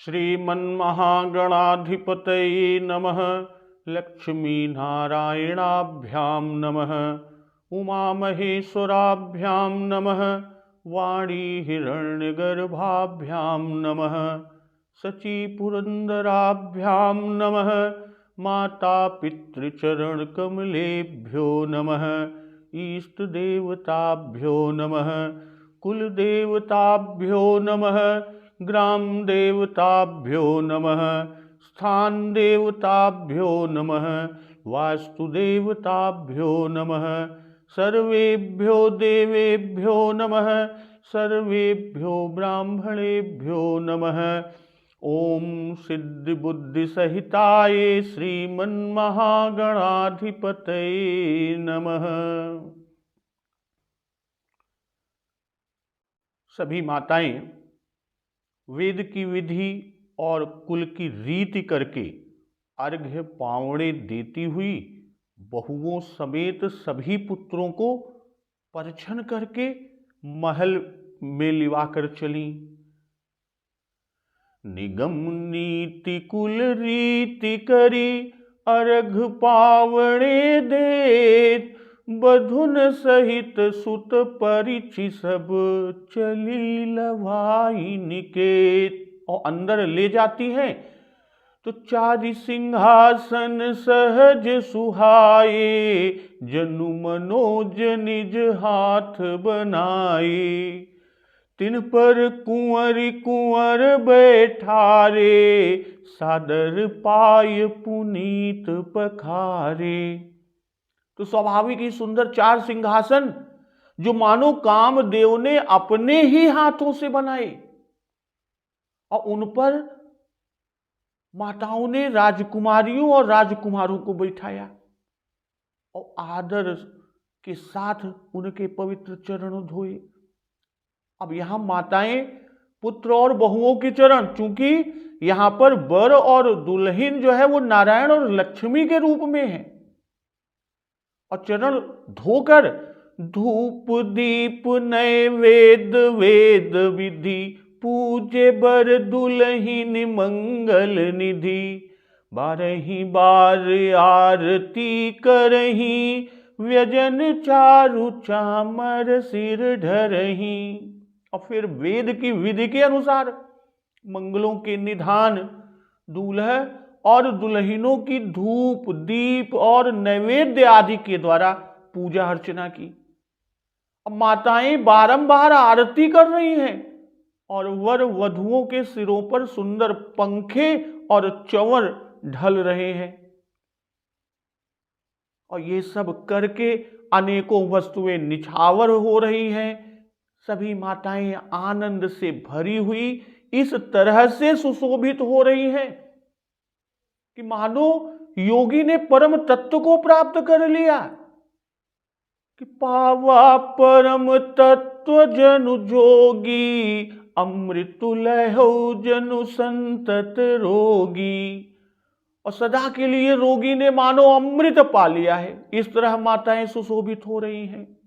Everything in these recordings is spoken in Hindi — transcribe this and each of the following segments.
श्रीमन्महागणाधिपतये नमः। लक्ष्मीनारायणाभ्यां नमः। उमामहेश्वराभ्यां नमः। वाणीहिरण्यगर्भाभ्यां नमः। शचीपुरन्दराभ्यां नमः। मातापितृचरणकमलेभ्यो नमः। इष्टदेवताभ्यो नमः। कुलदेवताभ्यो नमः। ग्रामदेवताभ्यो नमः। स्थानदेवताभ्यो नमः। वास्तुदेवताभ्यो नमः। सर्वेभ्यो देवेभ्यो नमः। सर्वेभ्यो ब्राह्मणेभ्यो नमः। ओम सिद्धिबुद्धिसहिताय श्रीमन्महागणाधिपतये नमः। सभी माताएं वेद की विधि और कुल की रीति करके अर्घ्य पावड़े देती हुई बहुओं समेत सभी पुत्रों को परिछन करके महल में लिवाकर चली। निगम नीति कुल रीति करी अर्घ पावड़े देत। बधुन सहित सुत परिचि सब चली लवाई निकेत। और अंदर ले जाती है तो चारि सिंहासन सहज सुहाए। जनु मनोज निज हाथ बनाए। तिन पर कुंवर बैठारे। सादर पाय पुनीत पखारे। तो स्वाभाविक ही सुंदर चार सिंहासन जो मानो कामदेव ने अपने ही हाथों से बनाए और उन पर माताओं ने राजकुमारियों और राजकुमारों को बैठाया और आदर के साथ उनके पवित्र चरण धोए। अब यहां माताएं पुत्र और बहुओं के चरण, चूंकि यहां पर वर और दुल्हन जो है वो नारायण और लक्ष्मी के रूप में है, और चरण धोकर धूप दीप नैवेद्य वेद विधि पूजे बर दुल्हिन मंगल निधि। बारही बार आरती करही व्यजन चारु चामर सिर धरही। और फिर वेद की विधि के अनुसार मंगलों के निधान दूल्हा और दुल्हनों की धूप दीप और नैवेद्य आदि के द्वारा पूजा अर्चना की। अब माताएं बारंबार आरती कर रही हैं और वर वधुओं के सिरों पर सुंदर पंखे और चंवर ढल रहे हैं, और ये सब करके अनेकों वस्तुएं निछावर हो रही हैं। सभी माताएं आनंद से भरी हुई इस तरह से सुशोभित हो रही हैं कि मानो योगी ने परम तत्व को प्राप्त कर लिया। कि पावा परम तत्व जनु जोगी। अमृतु लहो जनु संतत रोगी। और सदा के लिए रोगी ने मानो अमृत पा लिया है। इस तरह माताएं सुशोभित हो रही हैं।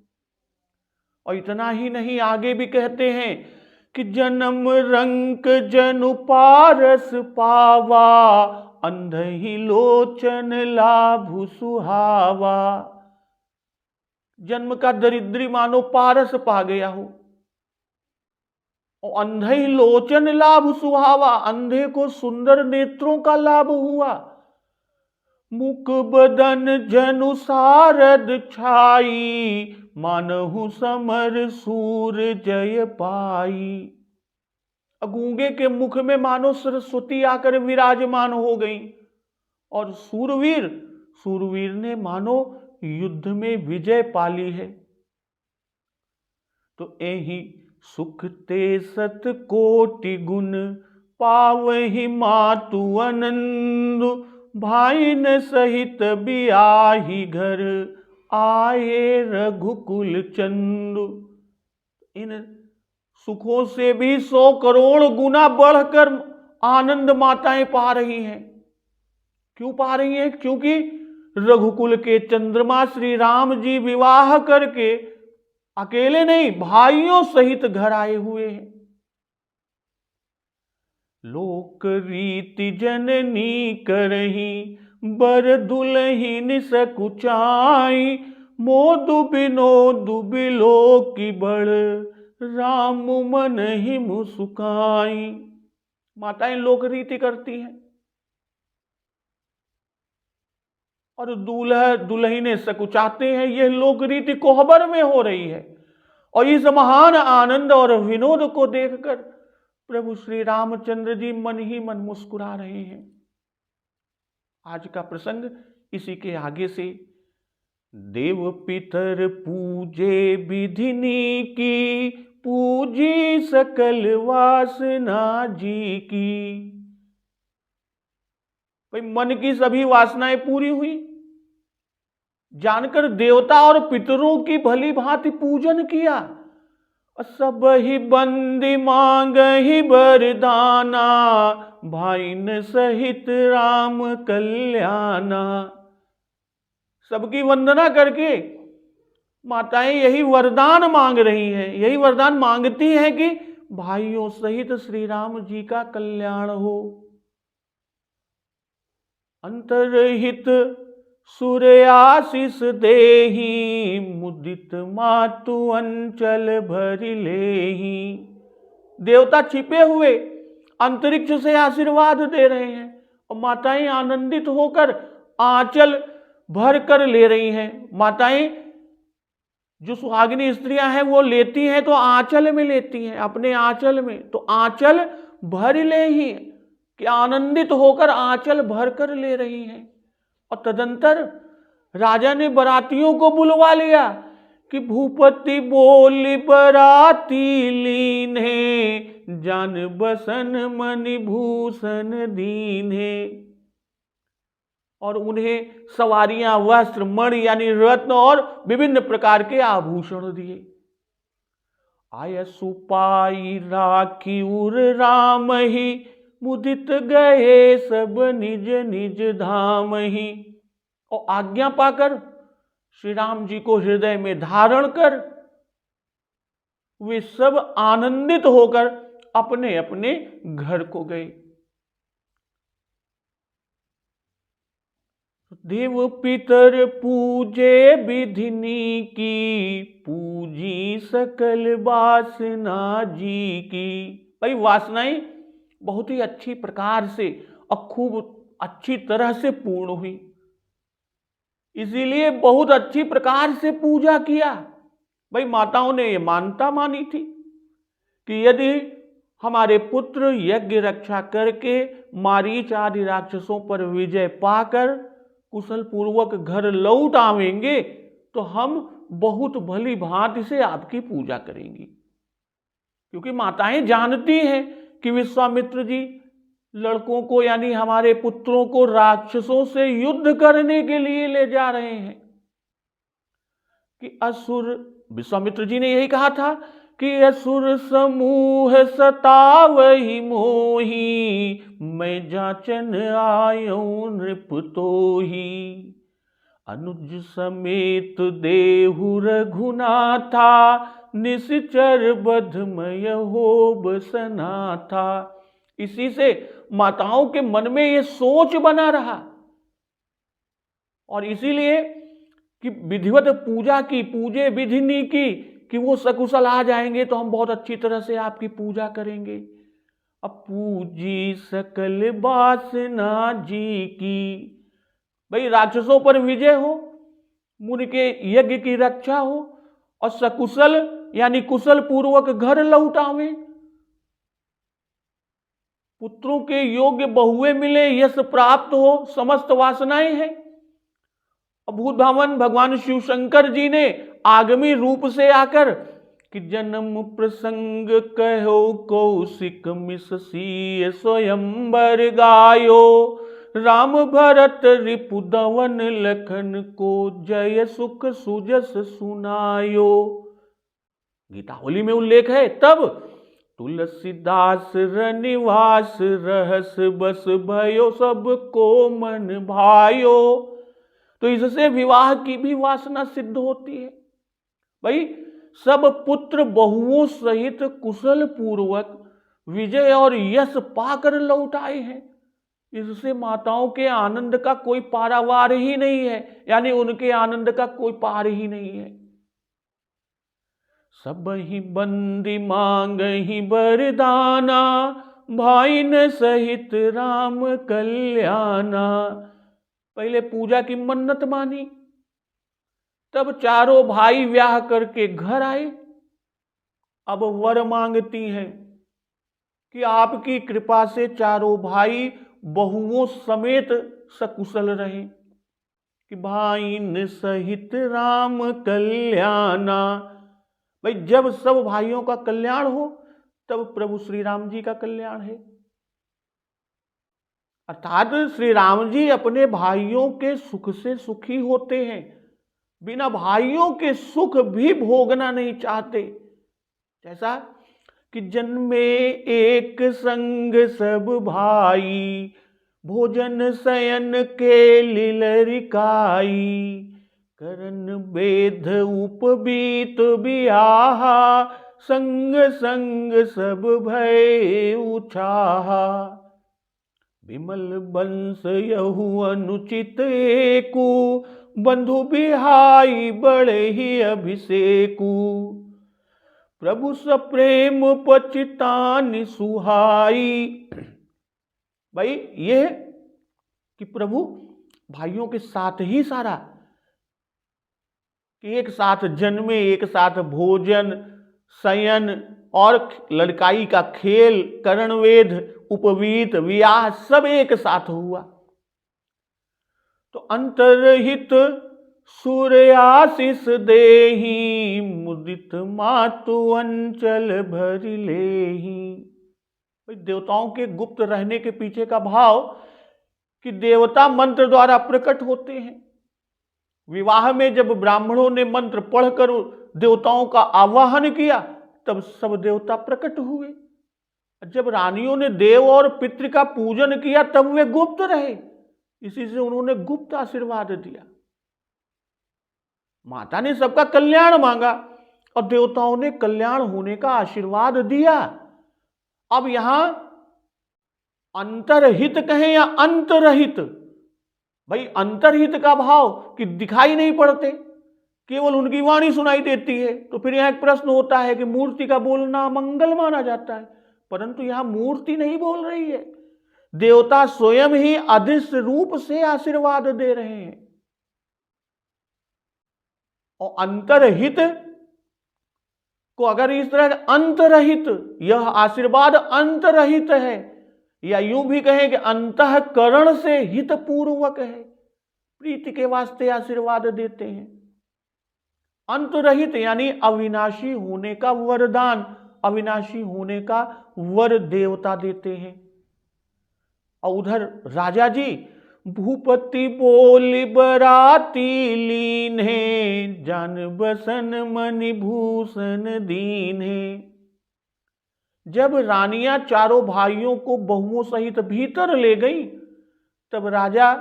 और इतना ही नहीं, आगे भी कहते हैं कि जन्म रंक जनु पारस पावा। अंधहि लोचन लाभु सुहावा। जन्म का दरिद्री मानो पारस पा गया हो, और अंधहि लोचन लाभ सुहावा, अंधे को सुंदर नेत्रों का लाभ हुआ। मुख बदन जनु सारद छाई। मानहु समर सूर जय पाई। गूंगे के मुख में मानो सरस्वती आकर विराजमान हो गई, और सूरवीर ने मानो युद्ध में विजय पाली है। तो एहि सुख ते सत कोटि गुण। पावहि मातु आनंद। भाइन सहित बियाही घर। आए रघुकुल चंदु। इन सुखों से भी 100 करोड़ गुना बढ़कर आनंद माताएं पा रही हैं। क्यों पा रही हैं? क्योंकि रघुकुल के चंद्रमा श्री राम जी विवाह करके अकेले नहीं भाइयों सहित घर आए हुए हैं। लोक रीति जननी करही, बर दुलहिन सकुचाई, मोदु बिनोदु बिलो की बड़, राम मन ही मुस्काई। माताएं लोक रीति करती हैं और दूल्हा दुल्हने सकुचाते हैं। यह लोक रीति कोहबर में हो रही है और इस महान आनंद और विनोद को देखकर प्रभु श्री रामचंद्र जी मन ही मन मुस्कुरा रहे हैं। आज का प्रसंग इसी के आगे से, देव पितर पूजे विधिनी की, पूजी सकल वासना जी की। भाई मन की सभी वासनाएं पूरी हुई, जानकर देवता और पितरों की भली भांति पूजन किया। सब ही बंदी मांग ही बरदाना, भाईन सहित राम कल्याणा। सबकी वंदना करके माताएं यही वरदान मांग रही हैं, यही वरदान मांगती हैं कि भाइयों सहित श्री राम जी का कल्याण हो। अंतरहित सूर्य आशीष देही, मुदित मातु अंचल भरि लेही। देवता छिपे हुए अंतरिक्ष से आशीर्वाद दे रहे हैं और माताएं आनंदित होकर आंचल भर कर ले रही हैं। माताएं जो सुहागिनी स्त्रियां हैं वो लेती हैं तो आंचल में लेती हैं, अपने आंचल में, तो आंचल भर ले ही कि आनंदित होकर आंचल भर कर ले रही हैं। और तदंतर राजा ने बरातियों को बुलवा लिया कि भूपति बोली बराती लीन्हे, जान बसन मणि भूषण दीन्हे। और उन्हें सवारियां, वस्त्र, मणि यानी रत्न और विभिन्न प्रकार के आभूषण दिए। आय सुपाई राखी उर राम ही, मुदित गए सब निज निज धाम ही। और आज्ञा पाकर श्री राम जी को हृदय में धारण कर वे सब आनंदित होकर अपने अपने घर को गए। देव पितर पूजे विधिनी की, पूजी सकल वासना जी की। भाई वासनाएं बहुत ही अच्छी प्रकार से और खूब अच्छी तरह से पूर्ण हुई, इसीलिए बहुत अच्छी प्रकार से पूजा किया। भाई माताओं ने ये मानता मानी थी कि यदि हमारे पुत्र यज्ञ रक्षा करके मारीच आदि राक्षसों पर विजय पाकर कुशल पूर्वक घर लौट आवेंगे तो हम बहुत भली भांति से आपकी पूजा करेंगी। क्योंकि माताएं जानती हैं कि विश्वामित्र जी लड़कों को यानी हमारे पुत्रों को राक्षसों से युद्ध करने के लिए ले जा रहे हैं। कि असुर, विश्वामित्र जी ने यही कहा था कि असुर समूह सतावहि मोही, मैं जाचन आयो नृप तोही। अनुज समेत देहु रघुनाथा, निश्चर बधमय हो बसना था। इसी से माताओं के मन में ये सोच बना रहा और इसीलिए कि विधिवत पूजा की, पूजे विधिनी की, कि वो सकुशल आ जाएंगे तो हम बहुत अच्छी तरह से आपकी पूजा करेंगे। अब पूजी सकल वासना जी की। भाई राक्षसों पर विजय हो, मुनि के यज्ञ की रक्षा हो और सकुशल यानी कुशल पूर्वक घर लौट आवे, पुत्रों के योग्य बहुएं मिले, यश प्राप्त हो, समस्त वासनाएं हैं। भूत भावन भगवान शिव शंकर जी ने आगमी रूप से आकर कि जन्म प्रसंग कहो कौशिक मिससी स्वयंवर गायो, राम भरत रिपुदवन लखन को जय सुख सुजस सुनायो। गीतावली में उल्लेख है, तब तुलसीदास रनिवास रहस बस भयो सब को मन भायो। तो इससे विवाह की भी वासना सिद्ध होती है। भाई सब पुत्र बहुओं सहित कुशल पूर्वक विजय और यश पाकर लौट आए हैं। इससे माताओं के आनंद का कोई पारावार ही नहीं है, यानी उनके आनंद का कोई पार ही नहीं है। सब ही बंदी मांग ही बरदाना, भाई न सहित राम कल्याणा। पहले पूजा की मन्नत मानी, तब चारों भाई ब्याह करके घर आए। अब वर मांगती हैं कि आपकी कृपा से चारों भाई बहुओं समेत सकुशल रहे, कि भाई न सहित राम कल्याणा। भाई जब सब भाइयों का कल्याण हो तब प्रभु श्री राम जी का कल्याण है। अर्थात श्री राम जी अपने भाइयों के सुख से सुखी होते हैं, बिना भाइयों के सुख भी भोगना नहीं चाहते। जैसा कि जन्मे एक संग सब भाई, भोजन शयन के लीलरिकाई। करन बेद उपबीत बियाहा, संग संग सब भय उछाहा। विमल वंश यहु अनुचित एकु, बंधु बिहाई बड़े ही अभिषेकु। प्रभु सप्रेम पचितानि सुहाई। भाई ये कि प्रभु भाइयों के साथ ही सारा, कि एक साथ जन्मे, एक साथ भोजन शयन और लड़काई का खेल, कर्णवेद उपवीत विवाह सब एक साथ हुआ। तो अंतरहित सूर्याशीष देहि, मुदित मातु अंचल भर लेहि। देवताओं के गुप्त रहने के पीछे का भाव कि देवता मंत्र द्वारा प्रकट होते हैं। विवाह में जब ब्राह्मणों ने मंत्र पढ़कर देवताओं का आवाहन किया तब सब देवता प्रकट हुए। जब रानियों ने देव और पितृ का पूजन किया तब वे गुप्त रहे, इसी से उन्होंने गुप्त आशीर्वाद दिया। माता ने सबका कल्याण मांगा और देवताओं ने कल्याण होने का आशीर्वाद दिया। अब यहां अंतरहित कहें या अंतरहित, भाई अंतरहित का भाव कि दिखाई नहीं पड़ते, केवल उनकी वाणी सुनाई देती है। तो फिर यहां एक प्रश्न होता है कि मूर्ति का बोलना मंगल माना जाता है, परंतु यहां मूर्ति नहीं बोल रही है, देवता स्वयं ही अदृश्य रूप से आशीर्वाद दे रहे हैं। और अंतरहित को अगर इस तरह अंतरहित, यह आशीर्वाद अंतरहित है, या यूं भी कहें कि अंतःकरण से हित पूर्वक है, प्रीति के वास्ते आशीर्वाद देते हैं। अंतरहित यानी अविनाशी होने का वरदान, अविनाशी होने का वर देवता देते हैं। और उधर राजा जी भूपति बोली बराती लीन है, जान बसन मणि भूषण दीन है। जब रानियां चारों भाइयों को बहुओं सहित भीतर ले गई तब राजा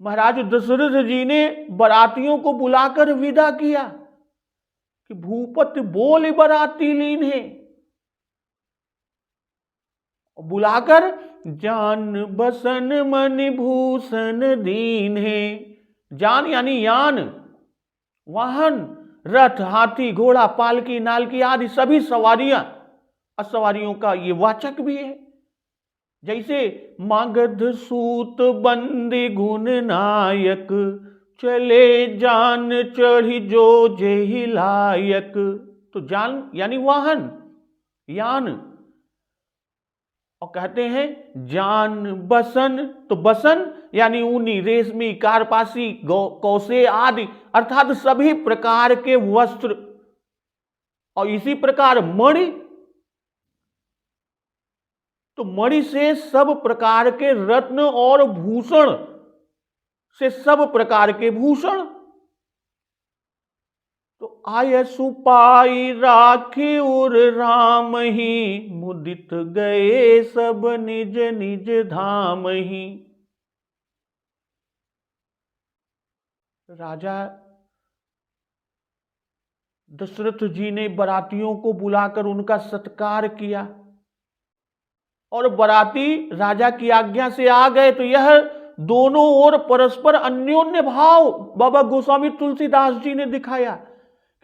महाराज दशरथ जी ने बरातियों को बुलाकर विदा किया कि भूपति बोल बराती लीन है, बुलाकर जान बसन मणि भूषण दीन है। जान यानी यान, वाहन, रथ, हाथी, घोड़ा, पालकी, नालकी आदि सभी सवारियां, असवारियों का ये वाचक भी है। जैसे मागध सूत बंदी गुण नायक, चले जान चढ़ी जो जेहि लायक। तो जान यानी वाहन, यान। और कहते हैं जान बसन, तो बसन यानी ऊनी, रेशमी, कारपासी, कौसे आदि, अर्थात सभी प्रकार के वस्त्र। और इसी प्रकार मणि, तो मणि से सब प्रकार के रत्न और भूषण से सब प्रकार के भूषण। तो आय सुपाई राखी उर राम ही, मुदित गए सब निज निज धाम ही। राजा दशरथ जी ने बरातियों को बुलाकर उनका सत्कार किया और बाराती राजा की आज्ञा से आ गए तो यह दोनों ओर परस्पर अन्योन्य भाव बाबा गोस्वामी तुलसीदास जी ने दिखाया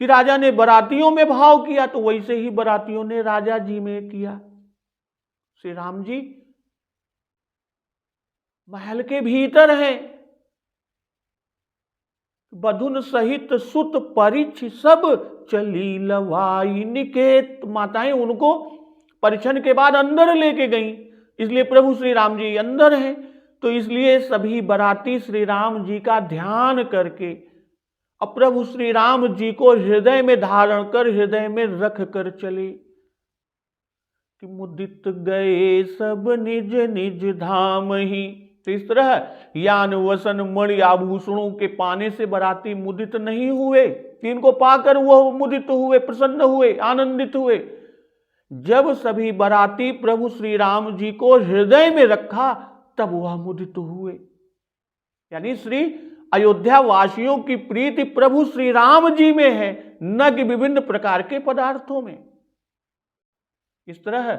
कि राजा ने बारातियों में भाव किया तो वैसे ही बारातियों ने राजा जी में किया। श्री राम जी महल के भीतर हैं, बधुन सहित सुत परिछ सब चली लवाई निकेत। माताएं उनको परिछन के बाद अंदर लेके गई, इसलिए प्रभु श्री राम जी अंदर हैं। तो इसलिए सभी बाराती श्री राम जी का ध्यान करके अब प्रभु श्री राम जी को हृदय में धारण कर हृदय में रख कर चले कि मुदित गए सब निज निज धाम ही। तो इस तरह यान वसन मणि आभूषणों के पाने से बाराती मुदित नहीं हुए, इनको पाकर वह मुदित हुए, प्रसन्न हुए, आनंदित हुए। जब सभी बाराती प्रभु श्री राम जी को हृदय में रखा तब वह मुदित हुए। यानी श्री अयोध्या वासियों की प्रीति प्रभु श्री राम जी में है, न कि विभिन्न प्रकार के पदार्थों में। इस तरह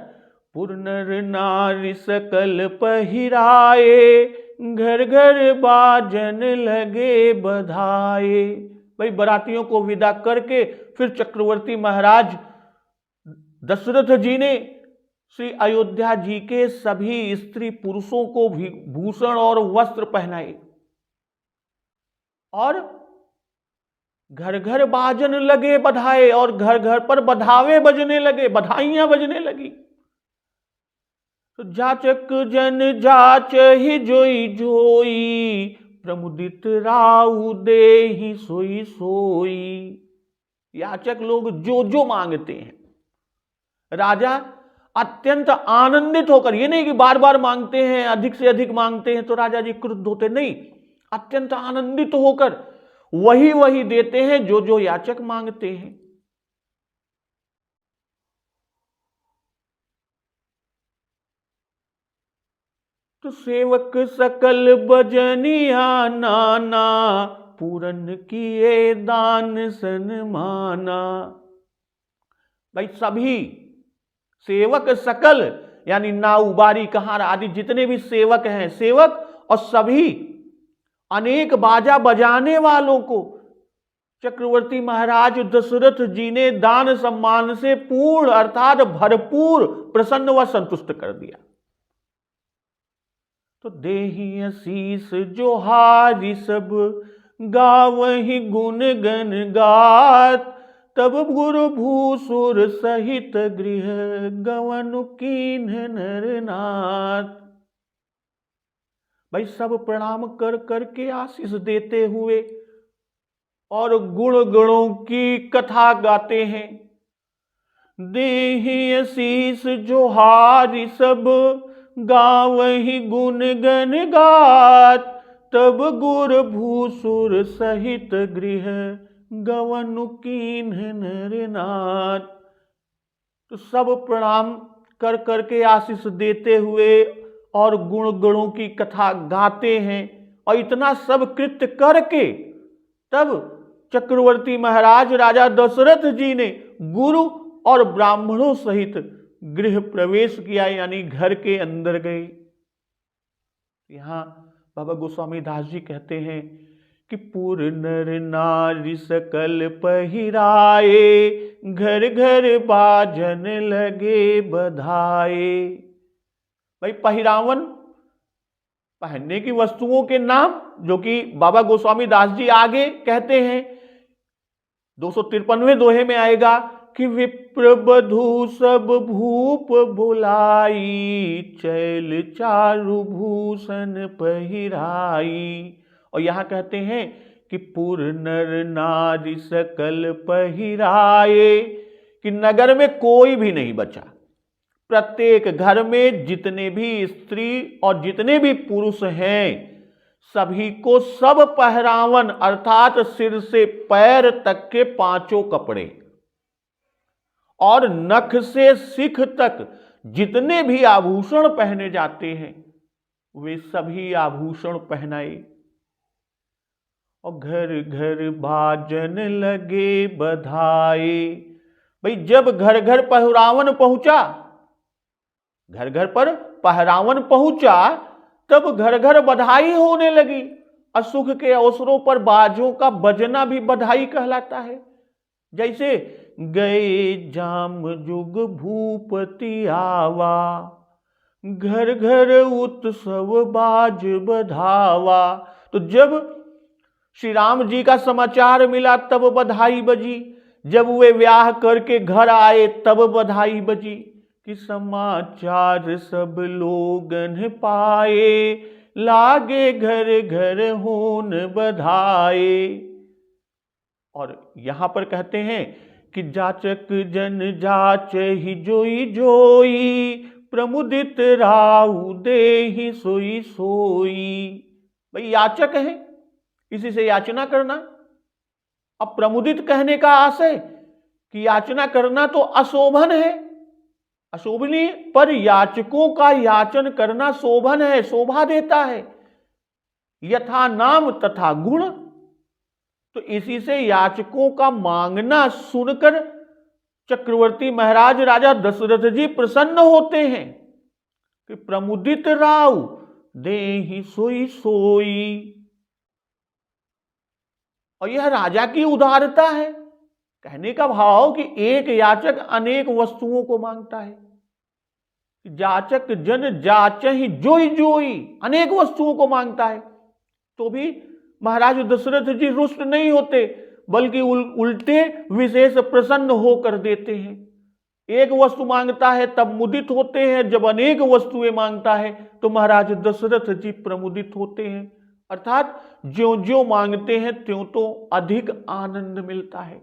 पुर नर नारी सकल पहिराए, घर घर बाजन लगे बधाए। भाई बारातियों को विदा करके फिर चक्रवर्ती महाराज दशरथ जी ने श्री अयोध्या जी के सभी स्त्री पुरुषों को भी भूषण और वस्त्र पहनाए और घर घर बाजन लगे बधाए, और घर घर पर बधावे बजने लगे, बधाइयां बजने लगी। तो जाचक जन जाच ही जोई जोई, प्रमुदित राउ दे ही सोई सोई। याचक लोग जो जो मांगते हैं राजा अत्यंत आनंदित होकर, ये नहीं कि बार बार मांगते हैं, अधिक से अधिक मांगते हैं तो राजा जी क्रुद्ध होते, नहीं, अत्यंत आनंदित होकर वही वही देते हैं जो जो याचक मांगते हैं। तो सेवक सकल बजनिया नाना, पूरन किए दान सन्माना। भाई सभी सेवक सकल यानी नाऊ बारी कहार आदि जितने भी सेवक हैं, सेवक और सभी अनेक बाजा बजाने वालों को चक्रवर्ती महाराज दशरथ जी ने दान सम्मान से पूर्ण अर्थात भरपूर प्रसन्न व संतुष्ट कर दिया। तो देहि आशीष जोहारी सब, गावहि गुण गण गात, तब गुरु भूसुर सहित गृह, गवनु कीन्ह नरनाथ। भाई सब प्रणाम कर करके आशीष देते हुए और गुण गणों की कथा गाते हैं। देहि आशीष जोहारी सब, गावहि गुण गण गात, तब गुर भूसुर सहित गृह, गवनु कीन्ह नरनाथ। तो सब प्रणाम कर करके आशीष देते हुए और गुण गणों की कथा गाते हैं, और इतना सब कृत्य करके तब चक्रवर्ती महाराज राजा दशरथ जी ने गुरु और ब्राह्मणों सहित गृह प्रवेश किया, यानी घर के अंदर गए। यहां बाबा गोस्वामी दास जी कहते हैं कि पुर नर नारी सकल पहिराए, घर घर बाजन लगे बधाए। भाई पहिरावन पहनने की वस्तुओं के नाम जो कि बाबा गोस्वामी दास जी आगे कहते हैं 253वें दोहे में आएगा कि विप्र बधू सब भूप बुलाई, चैल चारु भूषण पहिराई। और यहां कहते हैं कि पुर नर नारी सकल पहिराए, कि नगर में कोई भी नहीं बचा, प्रत्येक घर में जितने भी स्त्री और जितने भी पुरुष हैं सभी को सब पहरावन अर्थात सिर से पैर तक के पांचों कपड़े और नख से सिख तक जितने भी आभूषण पहने जाते हैं वे सभी आभूषण पहनाए, और घर घर बाजन लगे बधाए। भाई जब घर घर पहिरावन पहुंचा, तो सब घर घर पर पहरावन पहुंचा, तब घर घर बधाई होने लगी। असुख के अवसरों पर बाजों का बजना भी बधाई कहलाता है। जैसे गए जाम जुग भूपति आवा, घर घर उत्सव बाज बधावा। तो जब श्री राम जी का समाचार मिला तब बधाई बजी, जब वे ब्याह करके घर आए तब बधाई बजी कि समाचार सब लोगन पाए, लागे घर घर होन बधाए। और यहां पर कहते हैं कि जाचक जन जाच ही जोई जोई, प्रमुदित राउ देहि सोई सोई। भाई याचक है, इसी से याचना करना। अब प्रमुदित कहने का आशय कि याचना करना तो अशोभन है, अशोभनीय, पर याचकों का याचन करना शोभन है, शोभा देता है। यथा नाम तथा गुण, तो इसी से याचकों का मांगना सुनकर चक्रवर्ती महाराज राजा दशरथ जी प्रसन्न होते हैं कि प्रमुदित राव देहि सोई सोई। और यह राजा की उदारता है। कहने का भाव कि एक याचक अनेक वस्तुओं को मांगता है। जाचक जन जाचहि जोई जोई, अनेक वस्तुओं को मांगता है, तो भी महाराज दशरथ जी रुष्ट नहीं होते, बल्कि उल्टे विशेष प्रसन्न होकर देते हैं। एक वस्तु मांगता है तब मुदित होते हैं, जब अनेक वस्तुएं मांगता है तो महाराज दशरथ जी प्रमुदित होते हैं। अर्थात ज्यों ज्यों मांगते हैं त्यों तो अधिक आनंद मिलता है।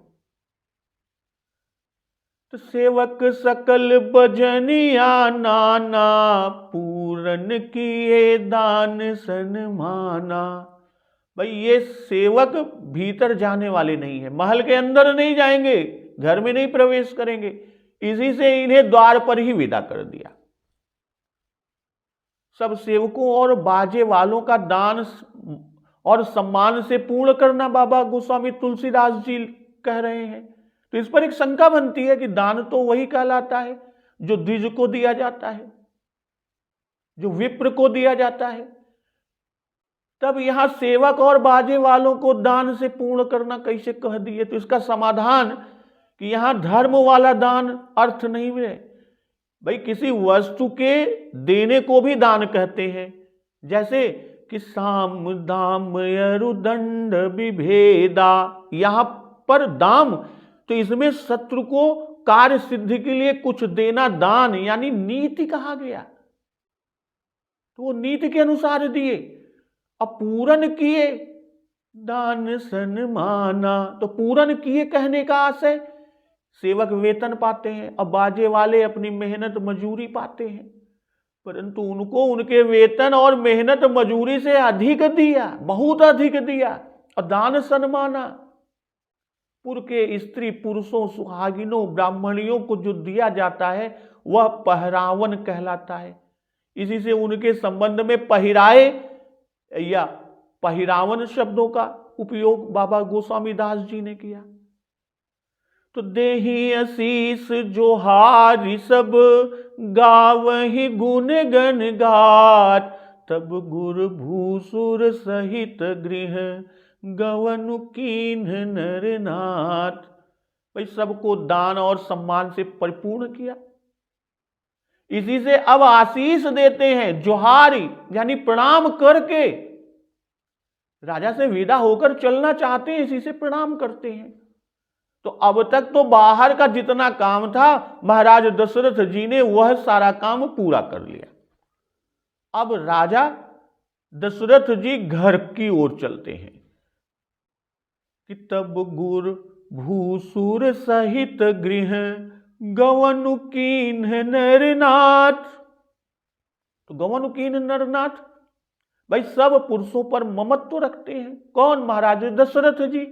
तो सेवक सकल बजनिया नाना, पूरन किए दान सन्माना। भाई ये सेवक भीतर जाने वाले नहीं है, महल के अंदर नहीं जाएंगे, घर में नहीं प्रवेश करेंगे, इसी से इन्हें द्वार पर ही विदा कर दिया। सब सेवकों और बाजे वालों का दान और सम्मान से पूर्ण करना बाबा गोस्वामी तुलसीदास जी कह रहे हैं। तो इस पर एक शंका बनती है कि दान तो वही कहलाता है जो द्विज को दिया जाता है, जो विप्र को दिया जाता है, तब यहां सेवक और बाजे वालों को दान से पूर्ण करना कैसे कह दिए? तो इसका समाधान कि यहां धर्म वाला दान अर्थ नहीं है। भाई किसी वस्तु के देने को भी दान कहते हैं, जैसे कि साम दाम अरुदंड विभेदा। यहां पर दाम, तो इसमें शत्रु को कार्य सिद्धि के लिए कुछ देना दान यानी नीति कहा गया, तो वो नीति के अनुसार दिए। अब पूरन किए दान सन्माना, तो पूरन किए कहने का आशय सेवक वेतन पाते हैं, अब बाजे वाले अपनी मेहनत मजूरी पाते हैं, परंतु उनको उनके वेतन और मेहनत मजूरी से अधिक दिया, बहुत अधिक दिया। और दान सन्माना, पुर के स्त्री पुरुषों सुहागिनों ब्राह्मणियों को जो दिया जाता है वह पहरावन कहलाता है। इसी से उनके संबंध में पहिराए या पहिरावन शब्दों का उपयोग बाबा गोस्वामी दास जी ने किया। तो देहि असीस जोहारि सब, गावहि गुण गण गात, तब गुर भूसुर सहित गृह, गवनु कीन्ह नर नाथ। भाई सबको दान और सम्मान से परिपूर्ण किया, इसी से अब आशीष देते हैं। जोहारी यानी प्रणाम करके, राजा से विदा होकर चलना चाहते हैं, इसी से प्रणाम करते हैं। तो अब तक तो बाहर का जितना काम था महाराज दशरथ जी ने वह सारा काम पूरा कर लिया। अब राजा दशरथ जी घर की ओर चलते हैं कि तब गुर भूसुर सहित गृह, गवनु कीन्ह नरनाथ। तो गवनु कीन्ह नरनाथ, भाई सब पुरुषों पर ममत्व रखते हैं। कौन? महाराज दशरथ जी।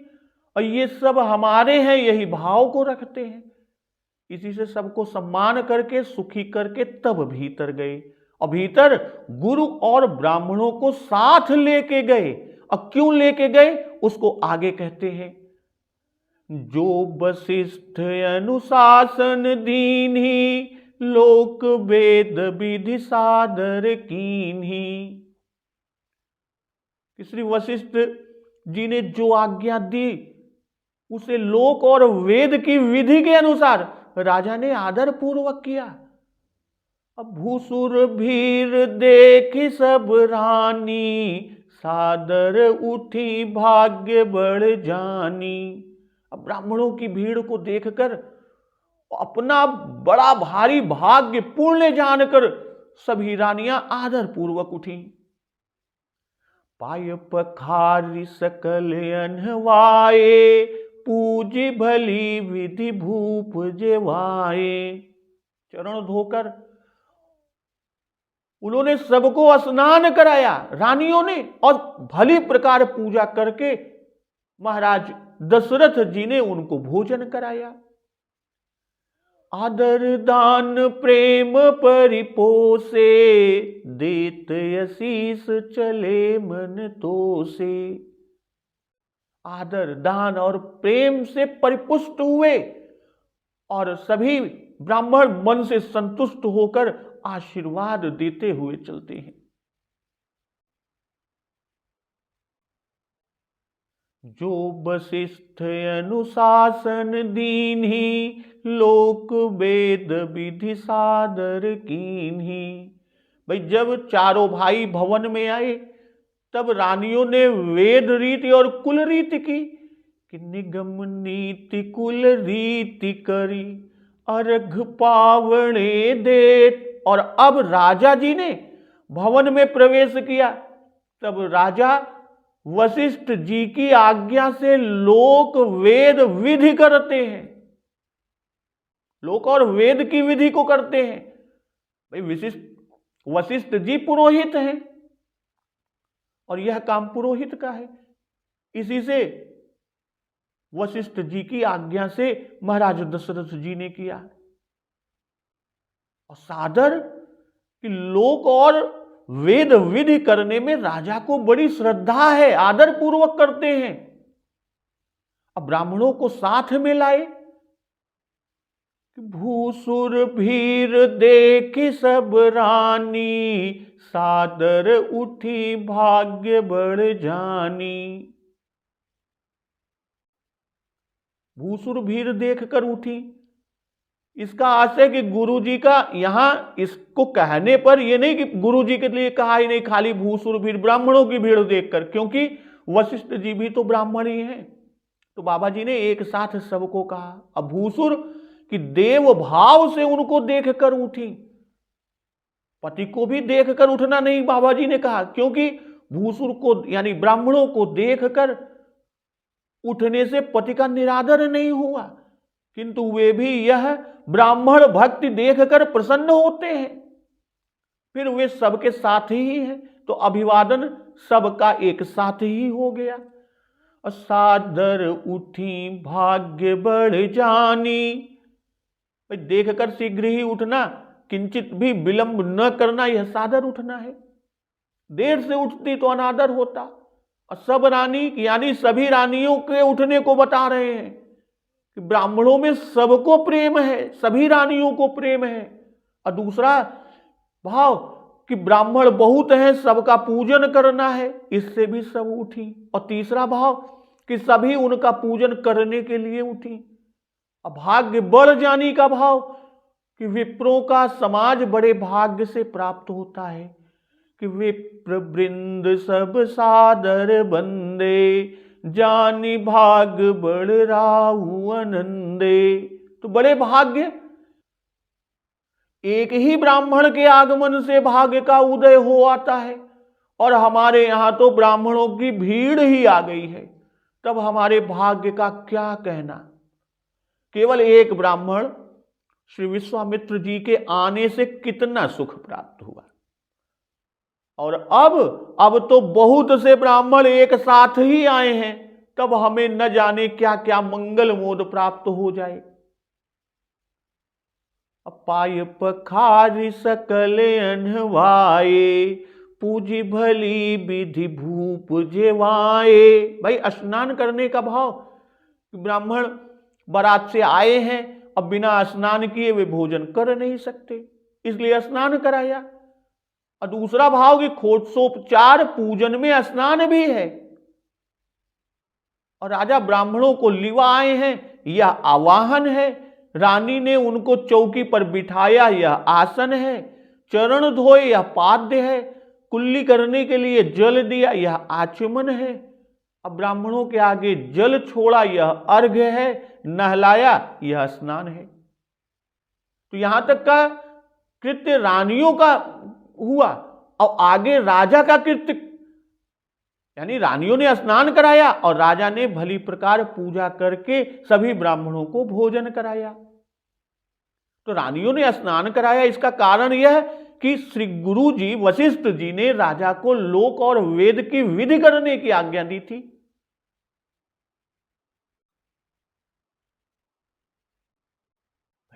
और ये सब हमारे हैं, यही भाव को रखते हैं। इसी से सबको सम्मान करके सुखी करके तब भीतर गए, और भीतर गुरु और ब्राह्मणों को साथ लेके गए। और क्यों लेके गए उसको आगे कहते हैं। जो वशिष्ठ अनुशासन दीन्ही, लोक वेद विधि सादर कीन्ही। श्री वशिष्ठ जी ने जो आज्ञा दी उसे लोक और वेद की विधि के अनुसार राजा ने आदर पूर्वक किया। अब भूसुर भीर देख सब रानी, सादर उठी भाग्य बढ़ जानी। अब ब्राह्मणों की भीड़ को देखकर अपना बड़ा भारी भाग्य पूर्ण जानकर सभी रानियां आदर पूर्वक उठी। पाय पखारी सकल अनवाए, पूजी भली विधि भूप जेवाए। चरण धोकर उन्होंने सबको स्नान कराया रानियों ने, और भली प्रकार पूजा करके महाराज दशरथ जी ने उनको भोजन कराया। आदर दान प्रेम परिपोसे, देत असीस चले मन तोसे। आदर दान और प्रेम से परिपुष्ट हुए और सभी ब्राह्मण मन से संतुष्ट होकर आशीर्वाद देते हुए चलते हैं। जो वशिष्ठ अनुशासन दीन्ही, लोक वेद विधि सादर कीन्ही। भाई जब चारों भाई भवन में आए तब रानियों ने वेद रीति और कुल रीति की कि निगम नीति कुल रीति करी, अर्घ पावणे देत। और अब राजा जी ने भवन में प्रवेश किया तब राजा वशिष्ठ जी की आज्ञा से लोक वेद विधि करते हैं, लोक और वेद की विधि को करते हैं। भाई वशिष्ठ जी पुरोहित हैं और यह काम पुरोहित का है। इसी से वशिष्ठ जी की आज्ञा से महाराज दशरथ जी ने किया। और सादर कि लोक और वेद विधि करने में राजा को बड़ी श्रद्धा है, आदर पूर्वक करते हैं। अब ब्राह्मणों को साथ में लाए। भूसुर भीर देख सब रानी, सादर उठी भाग्य बढ़ जानी। भूसुर भीर देखकर उठी, इसका आशय कि गुरुजी का यहां इसको कहने पर यह नहीं कि गुरुजी के लिए कहा ही नहीं, खाली भूसुर भीड़ ब्राह्मणों की भीड़ देखकर, क्योंकि वशिष्ठ जी भी तो ब्राह्मण ही हैं। तो बाबा जी ने एक साथ सबको कहा। अब भूसुर कि देव भाव से उनको देखकर उठी, पति को भी देखकर उठना नहीं बाबा जी ने कहा, क्योंकि भूसुर को यानी ब्राह्मणों को देखकर उठने से पति का निरादर नहीं हुआ, किंतु वे भी यह ब्राह्मण भक्ति देखकर प्रसन्न होते हैं। फिर वे सबके साथ ही हैं तो अभिवादन सबका एक साथ ही हो गया। सादर उठी भाग्य बढ़ जानी। देखकर शीघ्र ही उठना, किंचित भी विलंब न करना, यह सादर उठना है। देर से उठती तो अनादर होता। और सब रानी यानी सभी रानियों के उठने को बता रहे हैं कि ब्राह्मणों में सबको प्रेम है, सभी रानियों को प्रेम है। और दूसरा भाव कि ब्राह्मण बहुत हैं, सबका पूजन करना है, इससे भी सब उठी। और तीसरा भाव कि सभी उनका पूजन करने के लिए उठी। अब भाग्य बढ़ जाने का भाव कि विप्रों का समाज बड़े भाग्य से प्राप्त होता है कि विप्र वृंद सब सादर बंदे, जानी भाग बढ़ राहु आनंदे। तो बड़े भाग्य, एक ही ब्राह्मण के आगमन से भाग्य का उदय हो आता है। और हमारे यहां तो ब्राह्मणों की भीड़ ही आ गई है, तब हमारे भाग्य का क्या कहना। केवल एक ब्राह्मण श्री विश्वामित्र जी के आने से कितना सुख प्राप्त हुआ, और अब तो बहुत से ब्राह्मण एक साथ ही आए हैं, तब हमें न जाने क्या क्या मंगल मोद प्राप्त हो जाए। पाय पखारी सकल अनवाए, पूजी भली विधि भूप जेवाए। भाई स्नान करने का भाव, ब्राह्मण बारात से आए हैं अब बिना स्नान किए वे भोजन कर नहीं सकते, इसलिए स्नान कराया। और दूसरा भाव कि खोटसोपचार पूजन में स्नान भी है। और राजा ब्राह्मणों को लिवा आए हैं, यह आवाहन है। रानी ने उनको चौकी पर बिठाया, यह आसन है। चरण धोए, यह पाद्य है। कुल्ली करने के लिए जल दिया, यह आचमन है। अब ब्राह्मणों के आगे जल छोड़ा, यह अर्घ्य है। नहलाया, यह स्नान है। तो यहां तक का कृत्य रानियों का हुआ। और आगे राजा का कृत्य, यानी रानियों ने स्नान कराया और राजा ने भली प्रकार पूजा करके सभी ब्राह्मणों को भोजन कराया। तो रानियों ने स्नान कराया, इसका कारण यह कि श्री गुरु जी वशिष्ठ जी ने राजा को लोक और वेद की विधि करने की आज्ञा दी थी।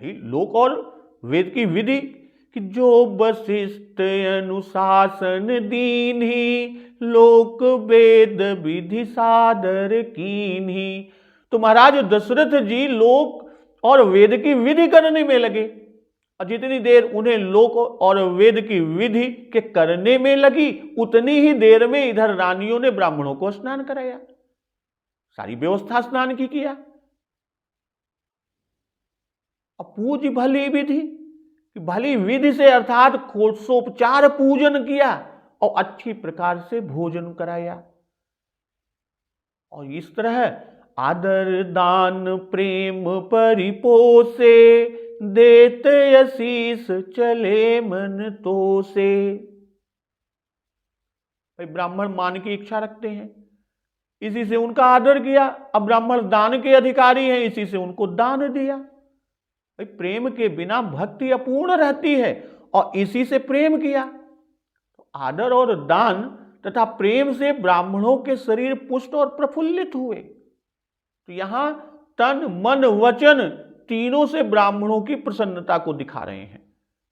भाई लोक और वेद की विधि कि जो वशिष्ठ अनुशासन दीन्ही, लोक वेद विधि सादर कीन्ही। तो महाराज दशरथ जी लोक और वेद की विधि करने में लगे। और जितनी देर उन्हें लोक और वेद की विधि के करने में लगी, उतनी ही देर में इधर रानियों ने ब्राह्मणों को स्नान कराया। सारी व्यवस्था स्नान की किया। और पूज भली विधि, भली विधि से अर्थात खोटसोपचार पूजन किया और अच्छी प्रकार से भोजन कराया। और इस तरह आदर दान प्रेम परिपोसे, देत आशीष चले मन तो से। भाई ब्राह्मण मान की इच्छा रखते हैं, इसी से उनका आदर किया। अब ब्राह्मण दान के अधिकारी हैं, इसी से उनको दान दिया। भाई प्रेम के बिना भक्ति अपूर्ण रहती है और इसी से प्रेम किया। तो आदर और दान तथा प्रेम से ब्राह्मणों के शरीर पुष्ट और प्रफुल्लित हुए। तो यहां तन मन वचन तीनों से ब्राह्मणों की प्रसन्नता को दिखा रहे हैं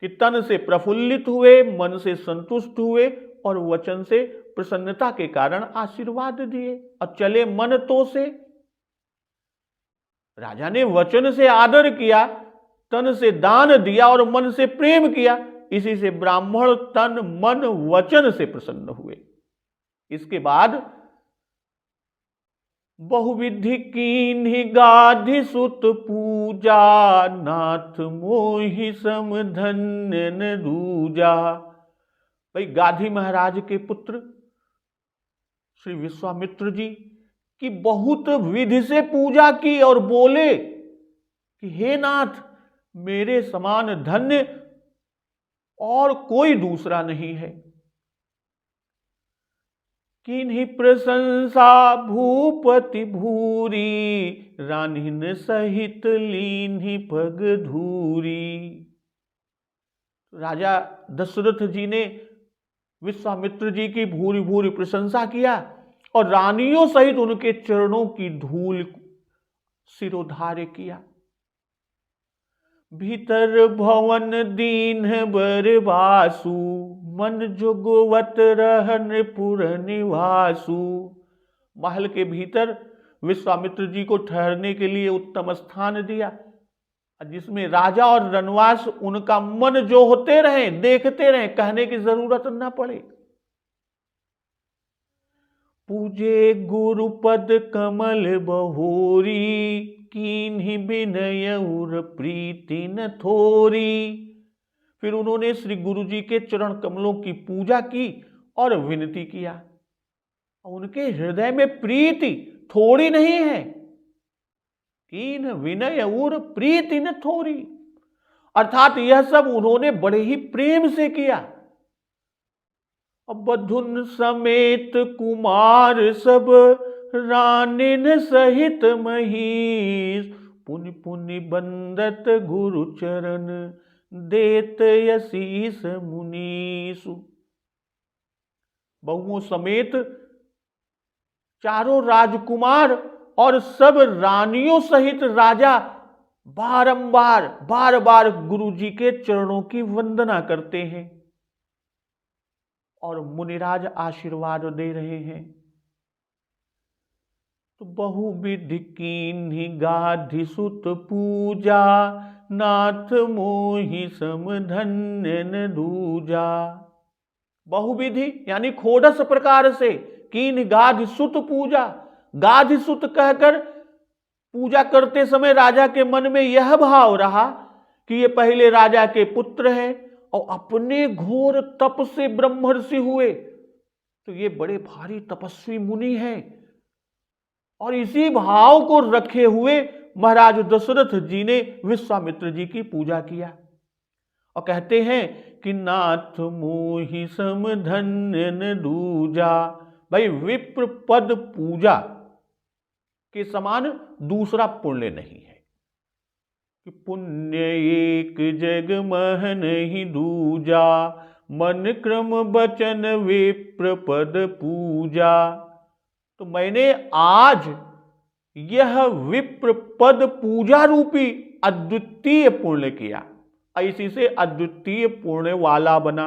कि तन से प्रफुल्लित हुए, मन से संतुष्ट हुए और वचन से प्रसन्नता के कारण आशीर्वाद दिए। और चले मन तो से, राजा ने वचन से आदर किया, तन से दान दिया और मन से प्रेम किया। इसी से ब्राह्मण तन मन वचन से प्रसन्न हुए। इसके बाद बहुविधि कीन्हि गाधि सुत पूजा, नाथ मोहि समधन्य न दूजा। भाई गाधी महाराज के पुत्र श्री विश्वामित्र जी की बहुत विधि से पूजा की और बोले कि हे नाथ, मेरे समान धन्य और कोई दूसरा नहीं है। किन्हीं प्रशंसा भूपति भूरी, रानिन सहित लीन्हि पग धूरी। राजा दशरथ जी ने विश्वामित्र जी की भूरी भूरी प्रशंसा किया और रानियों सहित उनके चरणों की धूल सिरोधार्य किया। भीतर भवन दीन बरवासु, मन जोगवत रहन पुर निवासु। महल के भीतर विश्वामित्र जी को ठहरने के लिए उत्तम स्थान दिया, जिसमें राजा और रनवास उनका मन जो होते रहे, देखते रहे, कहने की जरूरत न पड़े। पूजे गुरुपद कमल बहोरी, कीन्हि विनय और प्रीति न थोरी। फिर उन्होंने श्री गुरु जी के चरण कमलों की पूजा की और विनती किया। उनके हृदय में प्रीति थोड़ी नहीं है, कीन विनय और प्रीति न थोरी, अर्थात यह सब उन्होंने बड़े ही प्रेम से किया। बधुन समेत कुमार सब, रानिन सहित महीस। पुनि पुनि बंदत गुरु चरण, देत आशीष मुनीसु। बहुओं समेत चारों राजकुमार और सब रानियों सहित राजा बारंबार बार बार गुरु जी के चरणों की वंदना करते हैं और मुनिराज आशीर्वाद दे रहे हैं। तो तो बहुविधि कीन्ही गाधि सुत पूजा, नाथ मोहि समधन्य न दूजा। बहुविधि यानी खोडस प्रकार से, कीन गाधि सुत पूजा, गाधि सुत कहकर पूजा करते समय राजा के मन में यह भाव रहा कि ये पहले राजा के पुत्र हैं और अपने घोर तप से ब्रह्मर्षि हुए, तो ये बड़े भारी तपस्वी मुनि हैं। और इसी भाव को रखे हुए महाराज दशरथ जी ने विश्वामित्र जी की पूजा किया और कहते हैं कि नाथ मोहि समधन्य न दूजा। भाई विप्र पद पूजा के समान दूसरा पुण्य नहीं है कि पुण्य एक जग मह नहीं दूजा, मन क्रम बचन विप्र पद पूजा। तो मैंने आज यह विप्र पद पूजा रूपी अद्वितीय पुण्य किया, इसी से अद्वितीय पुण्य वाला बना।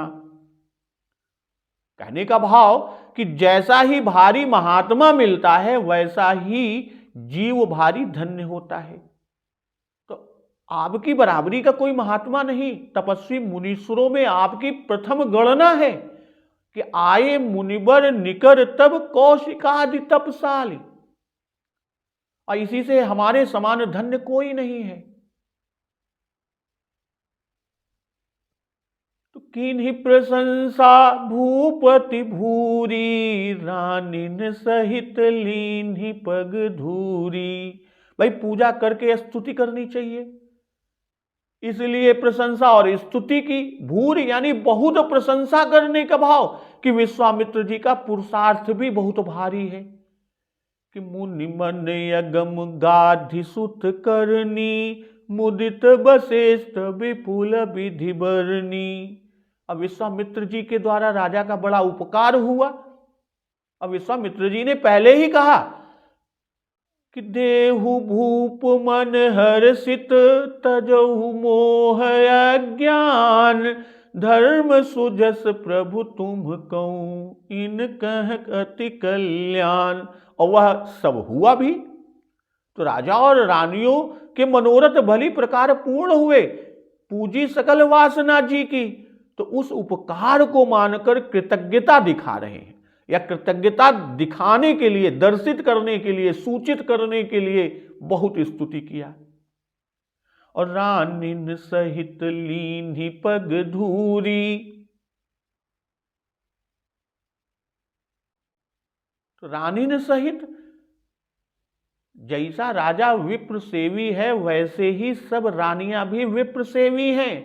कहने का भाव कि जैसा ही भारी महात्मा मिलता है वैसा ही जीव भारी धन्य होता है। तो आपकी बराबरी का कोई महात्मा नहीं। तपस्वी मुनीश्वरों में आपकी प्रथम गणना है कि आए मुनिबर निकर तब कौशिकादि तपशाली, और इसी से हमारे समान धन्य कोई नहीं है। तो किन्हीं प्रशंसा भूपति भूरी, रानिन सहित लीन्ही पग धूरी। भाई पूजा करके स्तुति करनी चाहिए, इसलिए प्रशंसा और स्तुति की। भूर यानी बहुत प्रशंसा करने का भाव कि विश्वामित्र जी का पुरुषार्थ भी बहुत भारी है कि मुनि मन अगम गाधि सुत करनी, मुदित वशिष्ठ विपुल विधि बरनी। अब विश्वामित्र जी के द्वारा राजा का बड़ा उपकार हुआ। अब विश्वामित्र जी ने पहले ही कहा कि देहु भूप मन हर्षित, तजहु मोह अज्ञान, धर्म सुजस प्रभु तुम कहूं, इन कह अति कल्याण। और वह सब हुआ भी। तो राजा और रानियों के मनोरथ भली प्रकार पूर्ण हुए, पूजी सकल वासना जी की। तो उस उपकार को मानकर कृतज्ञता दिखा रहे हैं, या कृतज्ञता दिखाने के लिए, दर्शित करने के लिए, सूचित करने के लिए बहुत स्तुति किया। और रानिन सहित लीन्ही पग धूरी। तो रानिन सहित, जैसा राजा विप्र सेवी है वैसे ही सब रानियां भी विप्र सेवी हैं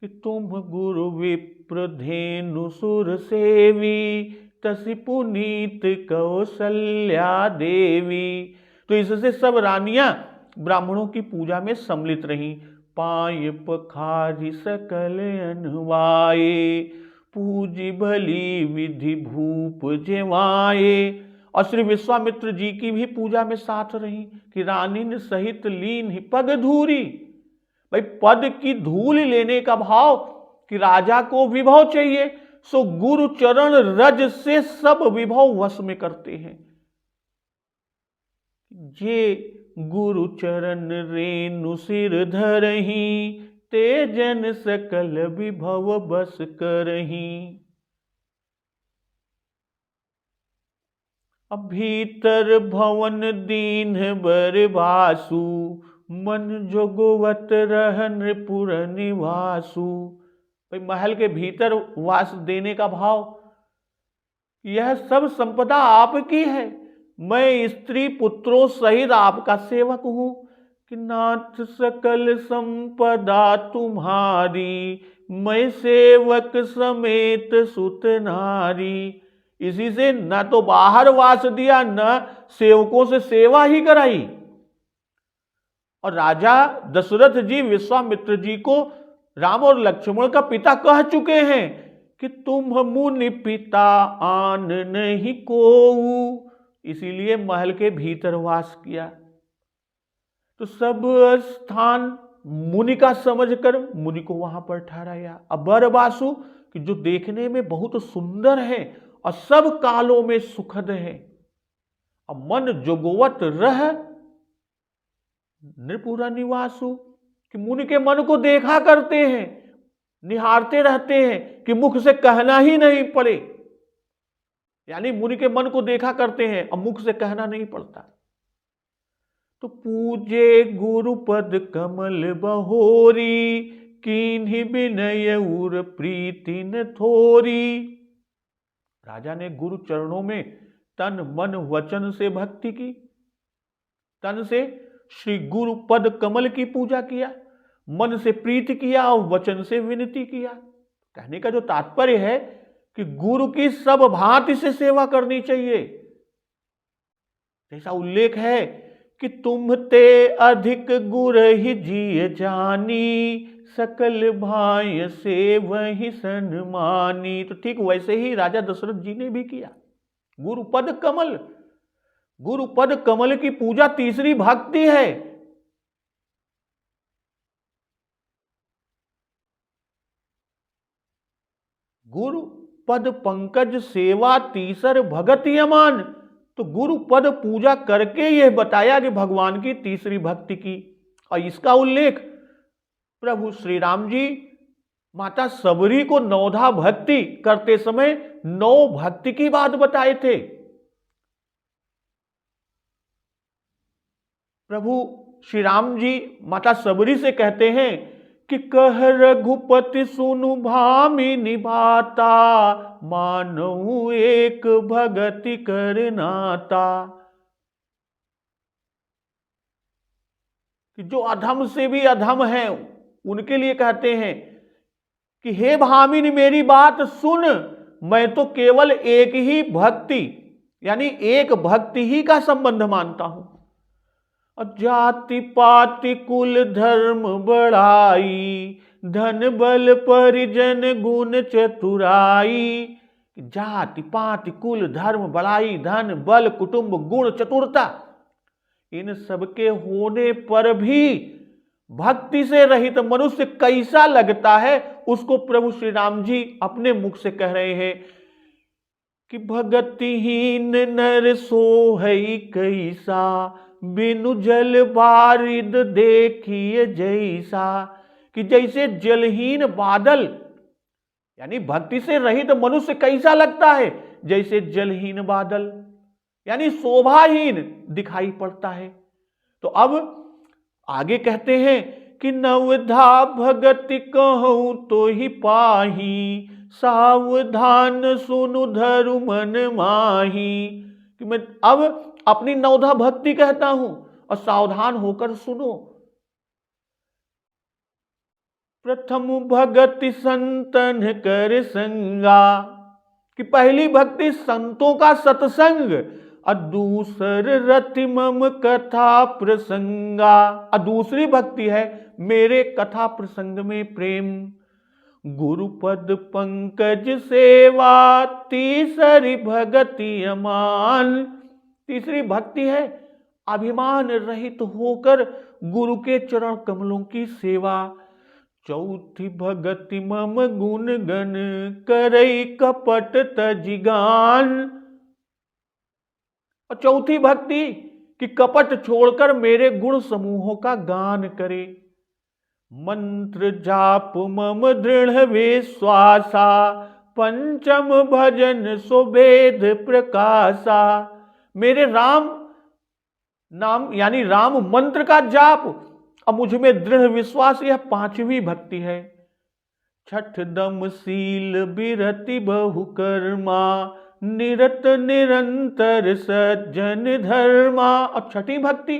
कि तुम गुरु विप्र धेनु सुर सेवी, तसी पुनीत कौशल्या देवी। तो इससे सब रानियां ब्राह्मणों की पूजा में सम्मिलित रहीं। पाय पखारी सकल अनवाए, पूजी भली विधि भूप जेवाए। और श्री विश्वामित्र जी की भी पूजा में साथ रही कि रानिन सहित लीन ही पग धूरी। भाई पद की धूल लेने का भाव कि राजा को विभव चाहिए, सो गुरु चरण रज से सब विभव वश में करते हैं। जे गुरु चरण रेणु सिर धरही, ते जन सकल विभव बस करही। अब भीतर भवन दीन बर बासु, मन जोगवत रहन पुर निवासु। भाई महल के भीतर वास देने का भाव, यह सब संपदा आपकी है, मैं स्त्री पुत्रों सहित आपका सेवक हूं कि नाथ सकल संपदा तुम्हारी, मैं सेवक समेत सुत नारी। इसी से न तो बाहर वास दिया, न सेवकों से सेवा ही कराई। और राजा दशरथ जी विश्वामित्र जी को राम और लक्ष्मण का पिता कह चुके हैं कि तुम मुनि पिता आन नहीं कोऊ, इसीलिए महल के भीतर वास किया। तो सब स्थान मुनि का समझकर मुनि को वहां पर ठहराया। अब बरबासु कि जो देखने में बहुत सुंदर है और सब कालों में सुखद है। अब मन जोगवत रह नृपुरा निवासु, कि मुनि के मन को देखा करते हैं, निहारते रहते हैं कि मुख से कहना ही नहीं पड़े, यानी मुनि के मन को देखा करते हैं अब मुख से कहना नहीं पड़ता। तो पूजे गुरु पद कमल बहोरी, कीन्ही विनय उर प्रीति न थोरी। राजा ने गुरु चरणों में तन मन वचन से भक्ति की, तन से श्री गुरु पद कमल की पूजा किया, मन से प्रीति किया और वचन से विनती किया। कहने का जो तात्पर्य है कि गुरु की सब भांति से सेवा करनी चाहिए। जैसा उल्लेख है कि तुम ते अधिक गुर ही जिय जानी, सकल भाय से वही सन्मानी। तो ठीक वैसे ही राजा दशरथ जी ने भी किया। गुरुपद कमल, गुरुपद कमल की पूजा तीसरी भक्ति है। गुरु पद पंकज सेवा तीसर भगत यमान। तो गुरु पद पूजा करके यह बताया कि भगवान की तीसरी भक्ति की। और इसका उल्लेख प्रभु श्री राम जी माता सबरी को नवधा भक्ति करते समय नौ भक्ति की बात बताए थे। प्रभु श्री राम जी माता सबरी से कहते हैं कि कह रघुपति सुनु भामि निभाता, मानऊ एक भगति करनाता। कि जो अधम से भी अधम है उनके लिए कहते हैं कि हे भामिनी मेरी बात सुन, मैं तो केवल एक ही भक्ति यानी एक भक्ति ही का संबंध मानता हूं। जाति पाति कुल धर्म बड़ाई, धन बल परिजन गुण चतुराई। जाति पाति कुल धर्म बड़ाई, धन बल कुटुंब गुण चतुरता, इन सबके होने पर भी भक्ति से रहित मनुष्य कैसा लगता है, उसको प्रभु श्री राम जी अपने मुख से कह रहे हैं कि भगतिहीन नर सोहई कैसा, बिनु जल बारिद देखिए जैसा। कि जैसे जलहीन बादल यानी भक्ति से रहित मनुष्य कैसा लगता है, जैसे जलहीन बादल यानी शोभाहीन दिखाई पड़ता है। तो अब आगे कहते हैं कि नवधा भगति कहूं तो ही पाही, सावधान सुनु धरु मन माही। कि मैं अब अपनी नवधा भक्ति कहता हूं और सावधान होकर सुनो। प्रथम भगति संतन कर संगा, कि पहली भक्ति संतों का सत्संग, और दूसर रति मम कथा प्रसंगा। और दूसरी भक्ति है मेरे कथा प्रसंग में प्रेम। गुरुपद पंकज सेवा तीसरी भगति अमान। तीसरी भक्ति है अभिमान रहित होकर गुरु के चरण कमलों की सेवा। चौथी भगति मम गुण गण करई कपट तजिगान। और चौथी भक्ति कि कपट छोड़कर मेरे गुण समूहों का गान करे। मंत्र जाप मम दृढ़ विश्वासा, पंचम भजन सुभेद प्रकाशा। मेरे राम नाम यानी राम मंत्र का जाप और मुझ में दृढ़ विश्वास, यह पांचवी भक्ति है। छठ दम शील बिरति बहुकर्मा, निरत निरंतर सज्जन धर्मा। और छठी भक्ति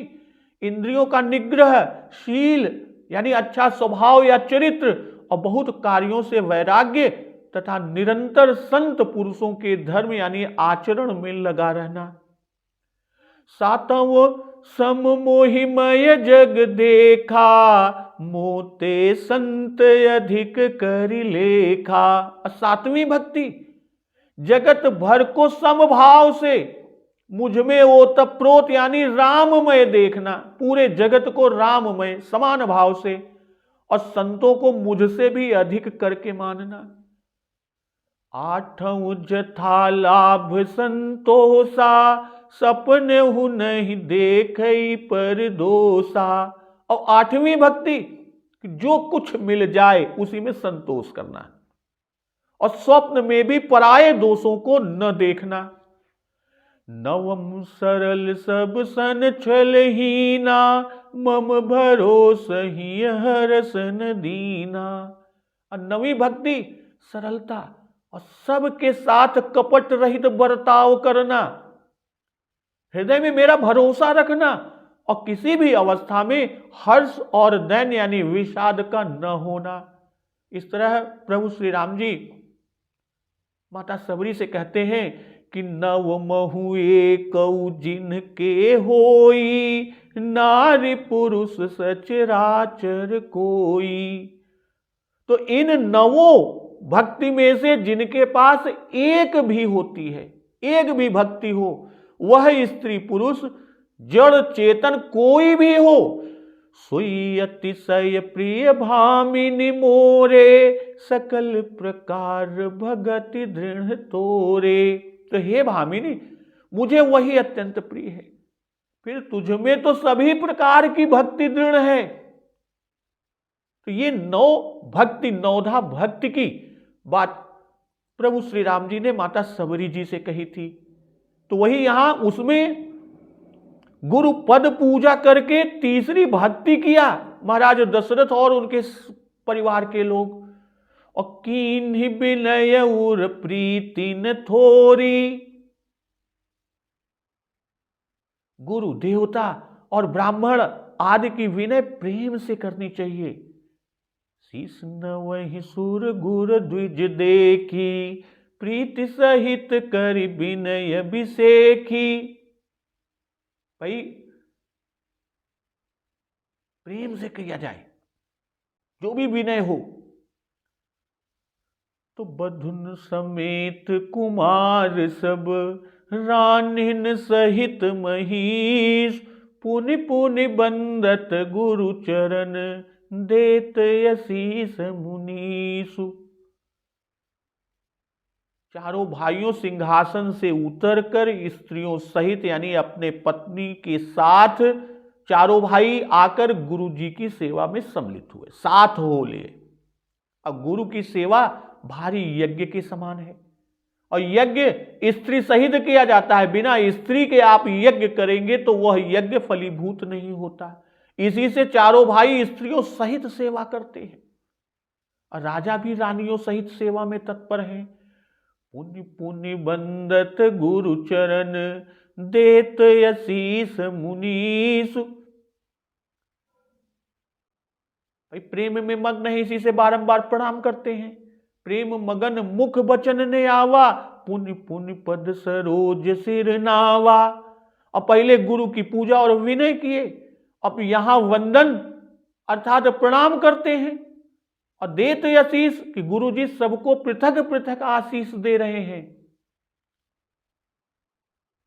इंद्रियों का निग्रह, शील यानी अच्छा स्वभाव या चरित्र, और बहुत कार्यों से वैराग्य तथा निरंतर संत पुरुषों के धर्म यानी आचरण में लगा रहना। सातव सम मोहिमय जग देखा, मोते संत अधिक कर लेखा। सातवीं भक्ति जगत भर को समभाव से मुझ में ओतप्रोत यानी राममय देखना, पूरे जगत को राममय समान भाव से, और संतों को मुझसे भी अधिक करके मानना। आठवीं जथा लाभ संतोषा, सपने हु नहीं देखई पर दोषा। और 8वीं भक्ति, जो कुछ मिल जाए उसी में संतोष करना है और स्वप्न में भी पराये दोषों को न देखना। नवम सरल सब सन छलहीना, मम भरोस ही हरसन दीना। और 9वीं भक्ति सरलता और सबके साथ कपट रहित बर्ताव करना, हृदय में मेरा भरोसा रखना और किसी भी अवस्था में हर्ष और दैन यानी विषाद का न होना। इस तरह प्रभु श्री राम जी माता सबरी से कहते हैं कि नव महु एकौ जिनके होई, नारी पुरुष सचराचर कोई। तो इन 9 भक्ति में से जिनके पास एक भी होती है, एक भी भक्ति हो, वह स्त्री पुरुष जड़ चेतन कोई भी हो, सोई अतिशय प्रिय भामिनी मोरे, सकल प्रकार भगति दृढ़ तोरे। तो हे भामिनी, मुझे वही अत्यंत प्रिय है, फिर तुझ में तो सभी प्रकार की भक्ति दृढ़ है। तो ये 9 भक्ति, 9धा भक्ति की बात प्रभु श्री राम जी ने माता सबरी जी से कही थी। तो वही यहां उसमें गुरु पद पूजा करके तीसरी भक्ति किया महाराज दशरथ और उनके परिवार के लोग। और कीन्हि विनय उर प्रीति न थोरी, गुरु देवता और ब्राह्मण आदि की विनय प्रेम से करनी चाहिए। शीस नवहि सुर गुर द्विज देखी, प्रीति सहित करि विनय बिसेखी। भाई प्रेम से किया जाए जो भी विनय हो। तो बधुन समेत कुमार सब, रानिन सहित महिष, पुनि पुनि बंदत गुरु चरण, देत यशीस मुनीसु। चारों भाइयों सिंहासन से उतरकर स्त्रियों सहित यानी अपने पत्नी के साथ चारों भाई आकर गुरु जी की सेवा में सम्मिलित हुए, साथ हो लिए। अब गुरु की सेवा भारी यज्ञ के समान है और यज्ञ स्त्री सहित किया जाता है। बिना स्त्री के आप यज्ञ करेंगे तो वह यज्ञ फलीभूत नहीं होता। इसी से चारों भाई स्त्रियों सहित सेवा करते हैं और राजा भी रानियों सहित सेवा में तत्पर हैं। पुनि पुनि बंदत गुरु चरण, देत यशीस मुनीसु। भाई प्रेम में मग्न है, इसी से बारंबार प्रणाम करते हैं। प्रेम मगन मुख बचन ने आवा, पुनि पुनि पद सरोज सिर नावा। और पहले गुरु की पूजा और विनय किए, अब यहां वंदन अर्थात प्रणाम करते हैं। और देत आशीष कि गुरु जी सबको पृथक पृथक आशीष दे रहे हैं।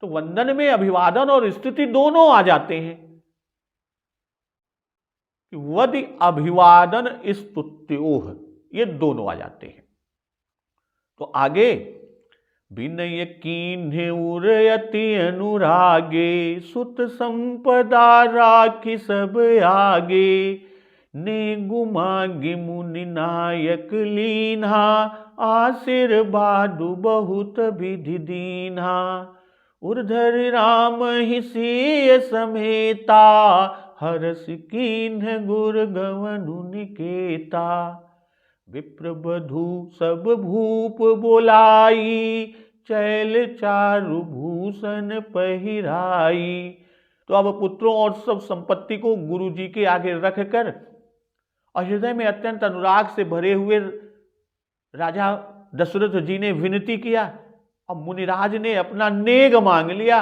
तो वंदन में अभिवादन और स्तुति दोनों आ जाते हैं। वदि अभिवादन स्तुत्योह, ये दोनों आ जाते हैं। तो आगे विनय कीन्हे उरयति अनुरागे, सुत संपदा राखी सब आगे। ने गुमागी मुनि नायक लीन्हा, आशीर्वाद बहुत विधि दीन्हा। उर्धर राम ही सिय समेता, हरस कीन्ह गुर गवनु निकेता। विप्र बधू सब भूप बोलाई, चैल चारु भूषण पहिराई। तो अब पुत्रों और सब संपत्ति को गुरु जी के आगे रखकर और हृदय में अत्यंत अनुराग से भरे हुए राजा दशरथ जी ने विनती किया और मुनिराज ने अपना नेग मांग लिया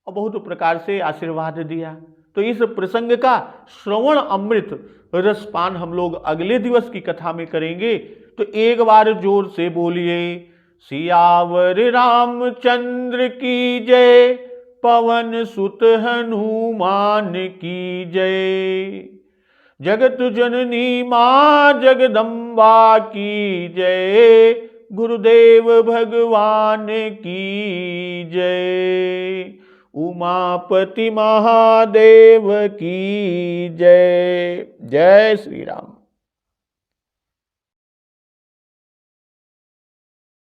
और बहुत प्रकार से आशीर्वाद दिया। तो इस प्रसंग का श्रवण अमृत रसपान हम लोग अगले दिवस की कथा में करेंगे। तो एक बार जोर से बोलिए, सियावर रामचंद्र की जय, पवन सुत हनुमान की जय। जगत जननी मां जगदम्बा की जय, गुरुदेव भगवान की जय। उमापति महादेव की जय। जय श्री राम।